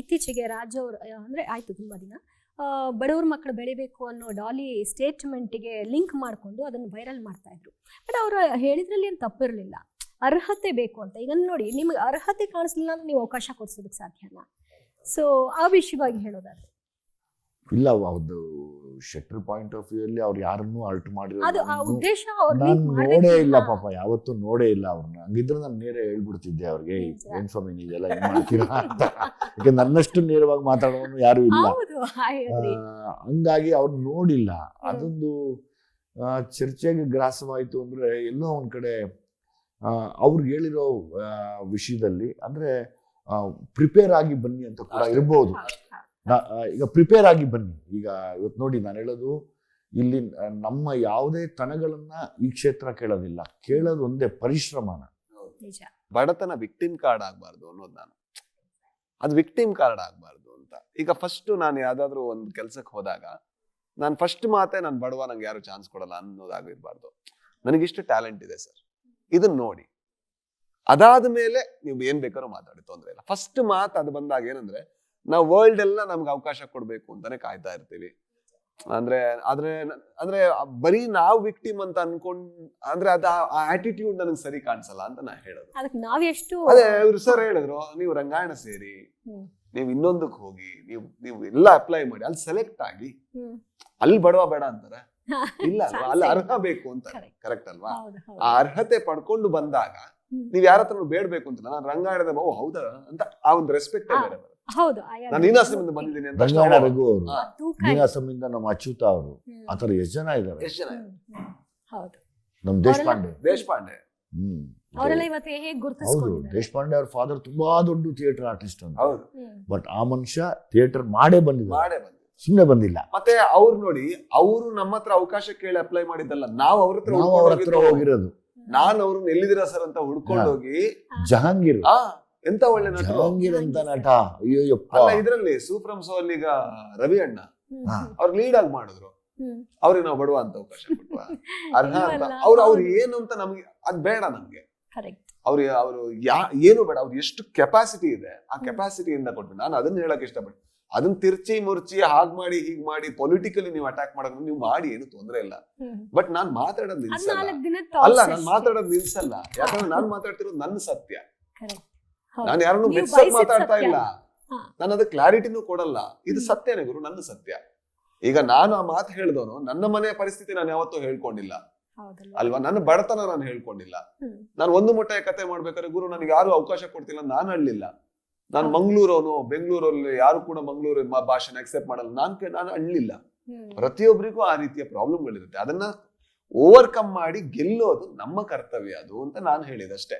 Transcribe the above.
ಇತ್ತೀಚೆಗೆ ರಾಜ್ ಅವರು ಅಂದರೆ ಆಯಿತು ತುಂಬ ದಿನ ಬಡವ್ರ ಮಕ್ಕಳು ಬೆಳಿಬೇಕು ಅನ್ನೋ ಡಾಲಿ ಸ್ಟೇಟ್ಮೆಂಟಿಗೆ ಲಿಂಕ್ ಮಾಡಿಕೊಂಡು ಅದನ್ನು ವೈರಲ್ ಮಾಡ್ತಾಯಿದ್ರು. ಬಟ್ ಅವರು ಹೇಳಿದ್ರಲ್ಲಿ ಏನು ತಪ್ಪಿರಲಿಲ್ಲ, ಅರ್ಹತೆ ಬೇಕು ಅಂತ. ಈಗ ನೋಡಿ, ನಿಮಗೆ ಅರ್ಹತೆ ಕಾಣಿಸ್ಲಿಲ್ಲ ಅಂದ್ರೆ ನೀವು ಅವಕಾಶ ಕೊಡಿಸೋದಕ್ಕೆ ಸಾಧ್ಯನಾ? ಸೊ ಆ ವಿಷಯವಾಗಿ ಹೇಳೋದಾದ್ರೆ ಇಲ್ಲ, ಅದು ಶೆಟ್ಟರ್ ಪಾಯಿಂಟ್ ಆಫ್ ವ್ಯೂ ಅಲ್ಲಿ ಅವ್ರು ಯಾರನ್ನೂ ಅರ್ಟ್ ಮಾಡಿರೋದು ನಾನು ನೋಡೇ ಇಲ್ಲ ಪಾಪ, ಯಾವತ್ತೂ ನೋಡೇ ಇಲ್ಲ ಅವ್ರನ್ನ. ಹಂಗಿದ್ರೆ ನಾನು ನೇರ ಹೇಳ್ಬಿಡ್ತಿದ್ದೆ ಅವ್ರಿಗೆ, ಏನ್ ಸ್ವಾಮಿ ನೀವೆಲ್ಲ ಹೆಂಗ್ ಮಾಡ್ತೀರಾ ಅಂತ. ಯಾಕೆ ನನ್ನಷ್ಟು ನೇರವಾಗಿ ಮಾತಾಡೋನು ಯಾರು ಇಲ್ಲ, ಹಂಗಾಗಿ ಅವ್ರು ನೋಡಿಲ್ಲ. ಅದೊಂದು ಚರ್ಚೆಗೆ ಗ್ರಾಸವಾಯಿತು ಅಂದ್ರೆ ಎಲ್ಲೋ ಒಂದ್ ಕಡೆ ಅವ್ರಿಗೆ ಹೇಳಿರೋ ವಿಷಯದಲ್ಲಿ ಅಂದ್ರೆ ಪ್ರಿಪೇರ್ ಆಗಿ ಬನ್ನಿ ಅಂತ ಕೂಡ ಇರ್ಬೋದು. ಈಗ ಪ್ರಿಪೇರ್ ಆಗಿ ಬನ್ನಿ. ಈಗ ಇವತ್ತು ನೋಡಿ, ನಾನು ಹೇಳೋದು ಇಲ್ಲಿ ನಮ್ಮ ಯಾವುದೇ ತನಗಳನ್ನ ಈ ಕ್ಷೇತ್ರ ಕೇಳೋದಿಲ್ಲ, ಕೇಳೋದು ಒಂದೇ ಪರಿಶ್ರಮನ. ಬಡತನ ವಿಕ್ಟಿಮ್ ಕಾರ್ಡ್ ಆಗ್ಬಾರ್ದು ಅನ್ನೋದು ನಾನು, ಅದು ವಿಕ್ಟಿಮ್ ಕಾರ್ಡ್ ಆಗ್ಬಾರ್ದು ಅಂತ. ಈಗ ಫಸ್ಟ್ ನಾನು ಯಾವ್ದಾದ್ರು ಒಂದು ಕೆಲ್ಸಕ್ಕೆ ಹೋದಾಗ ನಾನು ಫಸ್ಟ್ ಮಾತೆ ನಾನು ಬಡವ, ನಂಗೆ ಯಾರು ಚಾನ್ಸ್ ಕೊಡಲ್ಲ ಅನ್ನೋದಾಗಿರ್ಬಾರ್ದು. ನನಗಿಷ್ಟು ಟ್ಯಾಲೆಂಟ್ ಇದೆ ಸರ್, ಇದನ್ನ ನೋಡಿ. ಅದಾದ ಮೇಲೆ ನೀವು ಏನ್ ಬೇಕಾದ್ರೂ ಮಾತಾಡಿ, ತೊಂದ್ರೆ ಇಲ್ಲ. ಫಸ್ಟ್ ಮಾತು ಅದು ಬಂದಾಗ ಏನಂದ್ರೆ, ನಾವು ವರ್ಲ್ಡ್ ಎಲ್ಲ ನಮ್ಗೆ ಅವಕಾಶ ಕೊಡ್ಬೇಕು ಅಂತಾನೆ ಕಾಯ್ತಾ ಇರ್ತೀವಿ. ಅಂದ್ರೆ ಅಂದ್ರೆ ಬರೀ ನಾವು ವಿಕ್ಟಿಮ್ ಅಂತ ಅನ್ಕೊಂಡ್ ಅಂದ್ರೆ ಅದ ಆ ಆಟಿಟ್ಯೂಡ್ ನನಗೆ ಸರಿ ಕಾಣಿಸಲ್ಲ ಅಂತ ನಾ ಹೇಳೋದು. ಅದೇ ಇವ್ರು ಸರ್ ಹೇಳಿದ್ರು, ನೀವು ರಂಗಾಯಣ ಸೇರಿ, ನೀವು ಇನ್ನೊಂದಕ್ಕೆ ಹೋಗಿ, ನೀವು ಎಲ್ಲ ಅಪ್ಲೈ ಮಾಡಿ, ಅಲ್ಲಿ ಸೆಲೆಕ್ಟ್ ಆಗಿ, ಅಲ್ಲಿ ಬಡವ ಬೇಡ ಅಂತಾರೆ. ಇಲ್ಲ ಅಲ್ವಾ, ಅಲ್ಲಿ ಅರ್ಹ ಬೇಕು ಅಂತ. ಕರೆಕ್ಟ್ ಅಲ್ವಾ? ಆ ಅರ್ಹತೆ ಪಡ್ಕೊಂಡು ಬಂದಾಗ ನೀವ್ ಯಾರ ಹತ್ರ ಬೇಡ್ಬೇಕು ಅಂತ. ನಾನು ರಂಗಾಯಣದ ಹೌದಾ ಅಂತ ಆ ಒಂದು ರೆಸ್ಪೆಕ್ಟ್ ಬೇರೆ. ನಾನು ನೀನಾಸಮಿಂದ ಬಂದಿದ್ದೀನಿ ಅಂತ. ರಂಗಾಯಣ ರಘು ಅವರು, ನೀನಾಸಮಿಂದ ನಮ್ಮ ಅಚ್ಯುತ ಅವರು, ಆತರ ಎಷ್ಟು ಜನ ಇದ್ದಾರೆ. ನಮ್ ದೇಶಪಾಂಡೆ ಹೌದು, ದೇಶಪಾಂಡೆ ಅವ್ರ ಫಾದರ್ ತುಂಬಾ ದೊಡ್ಡ ಥಿಯೇಟರ್ ಆರ್ಟಿಸ್ಟ್ ಅಂತ. ಬಟ್ ಆ ಮನುಷ್ಯ ಥಿಯೇಟರ್ ಮಾಡೇ ಬಂದಿದ್ದಾರೆ, ಸುಮ್ಮನೆ ಬಂದಿಲ್ಲ. ಮತ್ತೆ ಅವ್ರು ನೋಡಿ, ಅವರು ನಮ್ಮ ಹತ್ರ ಅವಕಾಶ ಕೇಳಿ ಅಪ್ಲೈ ಮಾಡಿದ್ದಲ್ಲ, ನಾವು ಅವ್ರ ಹತ್ರ ಹೋಗಿರೋದು. ನಾನು ಅವ್ರನ್ನ ಎಲ್ಲಿದ್ದೀರಾ ಸರ್ ಅಂತ ಹುಡ್ಕೊಂಡು ಹೋಗಿ, ಜಹಾಂಗೀರ್ ಎಂತ ಒಳ್ಳೆ ನಟ, ಜಹಾಂಗೀರ್ ಅಂತ ನಟ, ಅಯ್ಯೋಯಪ್ಪ. ಇದ್ರಲ್ಲಿ ಸೂಪ್ರಮ್ ಸೋ ಅಲ್ಲಿ ಈಗ ರವಿ ಅಣ್ಣ ಅವ್ರ ಲೀಡ್ ಆಗಿ ಮಾಡಿದ್ರು, ಅವ್ರಿಗೆ ನಾವು ಬಡುವ ಅಂತ ಅವಕಾಶ ಕೊಟ್ವ, ಅರ್ಹ ಅಂತ. ಅವ್ರು ಏನು ಅಂತ ನಮ್ಗೆ ಅದ್ ಬೇಡ. ನಮ್ಗೆ ಅವ್ರು ಏನು ಬೇಡ, ಅವ್ರು ಎಷ್ಟು ಕೆಪಾಸಿಟಿ ಇದೆ ಆ ಕೆಪಾಸಿಟಿಯಿಂದ ಕೊಟ್ಬಿಟ್ಟು. ನಾನು ಅದನ್ನ ಹೇಳಕ್ ಇಷ್ಟಪಟ್ಟು, ಅದನ್ನ ತಿರ್ಚಿ ಮುರ್ಚಿ ಹಾಗ್ ಮಾಡಿ ಹೀಗ್ ಮಾಡಿ ಪೊಲಿಟಿಕಲಿ ನೀವು ಅಟ್ಯಾಕ್ ಮಾಡೋದು ನೀವು ಮಾಡಿ, ಏನು ತೊಂದ್ರೆ ಇಲ್ಲ. ಬಟ್ ನಾನ್ ಮಾತಾಡೋದ್ ನಿಲ್ಸಲ್ಲ. ಅಲ್ಲ, ನಾನ್ ಮಾತಾಡೋದ್ ನಿಲ್ಸಲ್ಲ. ಯಾಕಂದ್ರೆ ನಾನ್ ಮಾತಾಡ್ತಿರೋದು ನನ್ನ ಸತ್ಯ. ನಾನು ಯಾರನ್ನು ಮೆಚ್ಚಕ್ ಮಾತಾಡ್ತಾ ಇಲ್ಲ, ನಾನು ಅದಕ್ಕೆ ಕ್ಲಾರಿಟಿನೂ ಕೊಡಲ್ಲ. ಇದು ಸತ್ಯನೇ ಗುರು, ನನ್ನ ಸತ್ಯ. ಈಗ ನಾನು ಆ ಮಾತು ಹೇಳಿದವನು, ನನ್ನ ಮನೆಯ ಪರಿಸ್ಥಿತಿ ನಾನು ಯಾವತ್ತೂ ಹೇಳ್ಕೊಂಡಿಲ್ಲ ಅಲ್ವಾ, ನನ್ನ ಬಡತನ ನಾನು ಹೇಳ್ಕೊಂಡಿಲ್ಲ. ನಾನು ಒಂದು ಮುಟ್ಟೆ ಕತೆ ಮಾಡ್ಬೇಕಾದ್ರೆ, ಗುರು ನನಗೆ ಯಾರು ಅವಕಾಶ ಕೊಡ್ತಿಲ್ಲ ನಾನು ಅಳ್ಳಿಲ್ಲ. ನಾನು ಮಂಗ್ಳೂರವನು, ಬೆಂಗಳೂರಲ್ಲಿ ಯಾರು ಕೂಡ ಮಂಗಳೂರು ಭಾಷೆನ ಅಕ್ಸೆಪ್ಟ್ ಮಾಡಲ್ಲ, ನಾನು ಅಳ್ಳಿಲ್ಲ. ಪ್ರತಿಯೊಬ್ಬರಿಗೂ ಆ ರೀತಿಯ ಪ್ರಾಬ್ಲಮ್ಗಳಿರುತ್ತೆ. ಅದನ್ನ ಓವರ್ಕಮ್ ಮಾಡಿ ಗೆಲ್ಲೋದು ನಮ್ಮ ಕರ್ತವ್ಯ ಅದು ಅಂತ ನಾನು ಹೇಳಿದಷ್ಟೇ.